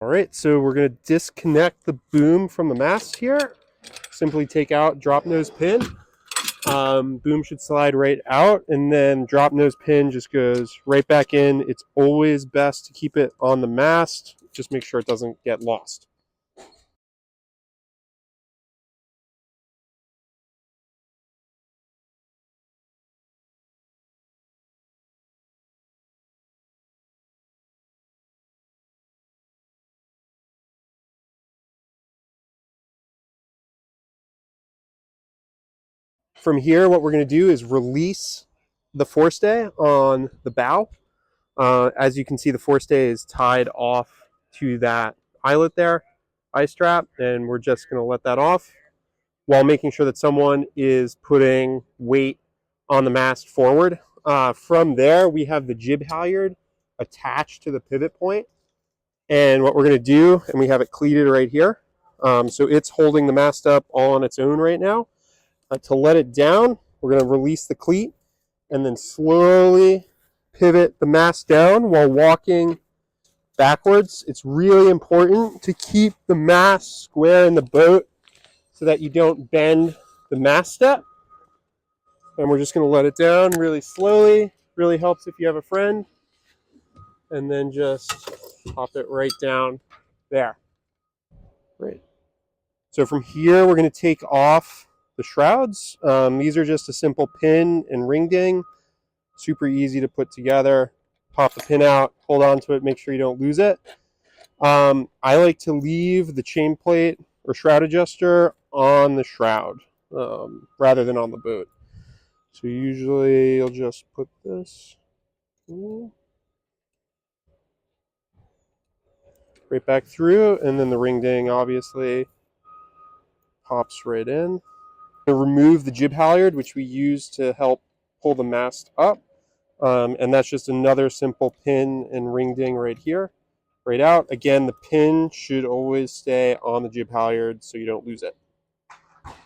All right, so we're going to disconnect the boom from the mast here. Simply take out drop nose pin. Boom should slide right out, and then drop nose pin just goes right back in. It's always best to keep it on the mast. Just make sure it doesn't get lost. From here, what we're going to do is release the forestay on the bow. As you can see, the forestay is tied off to that eyelet there, eye strap, and we're just going to let that off while making sure that someone is putting weight on the mast forward. From there, we have the jib halyard attached to the pivot point. And what we're going to do, and we have it cleated right here, so it's holding the mast up all on its own right now. To let it down, we're going to release the cleat and then slowly pivot the mast down while walking backwards. It's really important to keep the mast square in the boat so that you don't bend the mast step. And we're just going to let it down really slowly. Really helps if you have a friend. And then just pop it right down there. Great. So from here, we're going to take off the shrouds. These are just a simple pin and ring ding. Super easy to put together. Pop the pin out, hold on to it, make sure you don't lose it. I like to leave the chain plate or shroud adjuster on the shroud rather than on the boat. So usually you'll just put this right back through, and then the ring ding obviously pops right in. Remove the jib halyard, which we use to help pull the mast up. And that's just another simple pin and ring ding right here, right out. Again, the pin should always stay on the jib halyard so you don't lose it.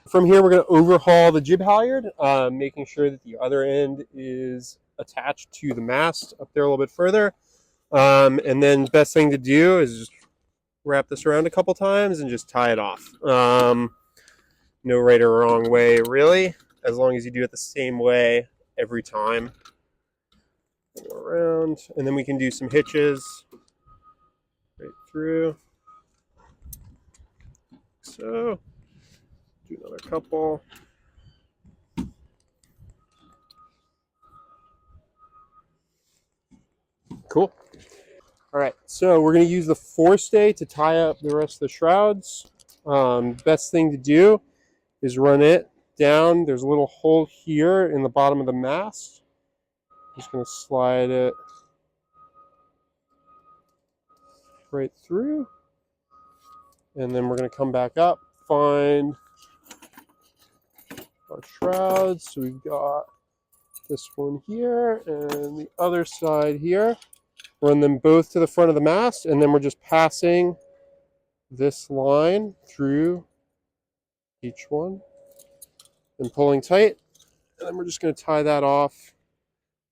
From here, we're going to overhaul the jib halyard, making sure that the other end is attached to the mast up there a little bit further. And then best thing to do is just wrap this around a couple times and just tie it off. No right or wrong way, really, as long as you do it the same way every time. Go around, and then we can do some hitches right through. So, do another couple. Cool. All right, so we're going to use the forestay to tie up the rest of the shrouds. Best thing to do is run it down. There's a little hole here in the bottom of the mast. Just going to slide it right through. And then we're going to come back up, find our shrouds. So we've got this one here and the other side here. Run them both to the front of the mast, and then we're just passing this line through each one and pulling tight. And then we're just going to tie that off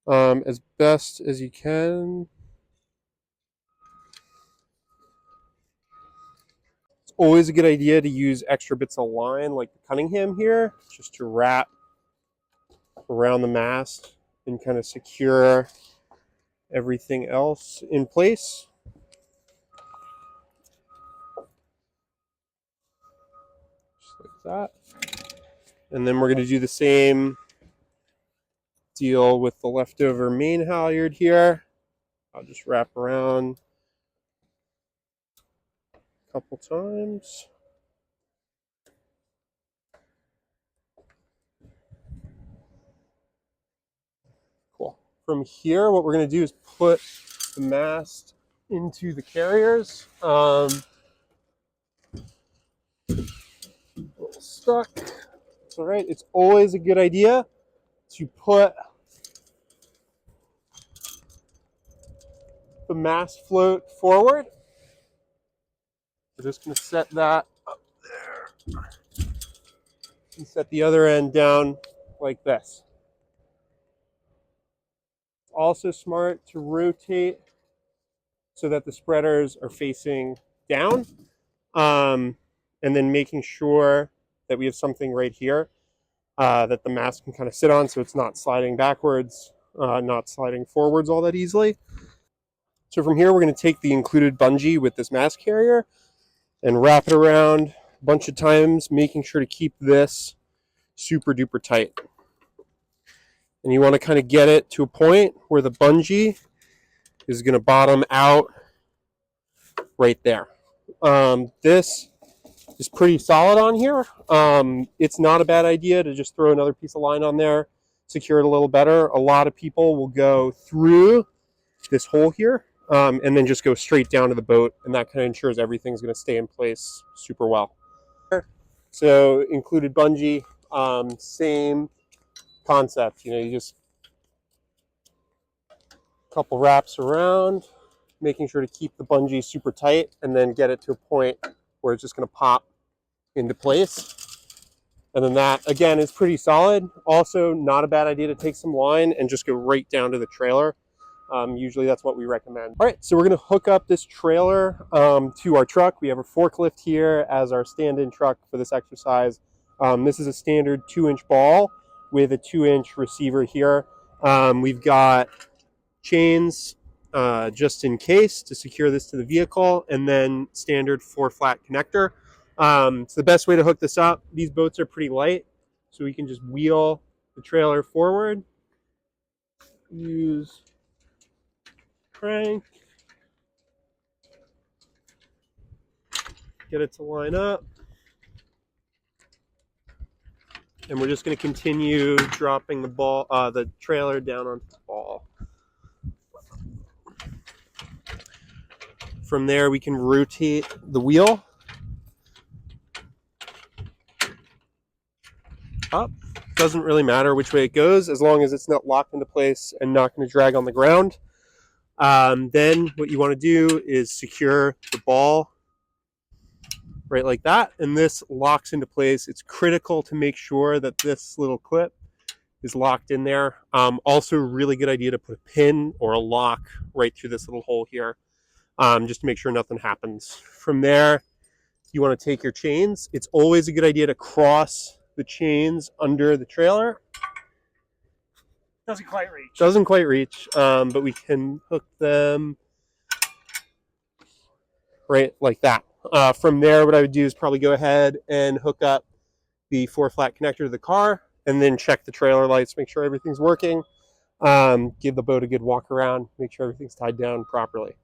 as best as you can. It's always a good idea to use extra bits of line like the Cunningham here, just to wrap around the mast and kind of secure everything else in place. Just like that. And then we're going to do the same deal with the leftover main halyard here. I'll just wrap around a couple times. Cool. From here, what we're going to do is put the mast into the carriers. A little stuck. It's all right. It's always a good idea to put the mast float forward. We're just going to set that up there and set the other end down like this. Also smart to rotate so that the spreaders are facing down, and then making sure that we have something right here that the mast can kind of sit on so it's not sliding backwards, not sliding forwards all that easily. So from here, we're going to take the included bungee with this mast carrier and wrap it around a bunch of times, making sure to keep this super duper tight. And you want to kind of get it to a point where the bungee is going to bottom out right there. This is pretty solid on here. It's not a bad idea to just throw another piece of line on there, secure it a little better. A lot of people will go through this hole here and then just go straight down to the boat, and that kind of ensures everything's going to stay in place super well. So included bungee, same concept. You just a couple wraps around, making sure to keep the bungee super tight, and then get it to a point where it's just going to pop into place. And then that, again, is pretty solid. Also, not a bad idea to take some line and just go right down to the trailer. Usually that's what we recommend. All right, so we're going to hook up this trailer to our truck. We have a forklift here as our stand-in truck for this exercise. This is a standard 2-inch ball with a 2-inch receiver here. We've got chains just in case to secure this to the vehicle, and then standard 4-flat connector. It's the best way to hook this up. These boats are pretty light, so we can just wheel the trailer forward, use crank, get it to line up, and we're just going to continue dropping the trailer down onto the ball. From there, we can rotate the wheel up. Doesn't really matter which way it goes as long as it's not locked into place and not going to drag on the ground. Then what you want to do is secure the ball right like that, and this locks into place. It's critical to make sure that this little clip is locked in there. Also, really good idea to put a pin or a lock right through this little hole here, just to make sure nothing happens. From there, you want to take your chains. It's always a good idea to cross the chains under the trailer. Doesn't quite reach. Doesn't quite reach, but we can hook them right like that. From there, what I would do is probably go ahead and hook up the 4-flat connector to the car, and then check the trailer lights, make sure everything's working, give the boat a good walk around, make sure everything's tied down properly.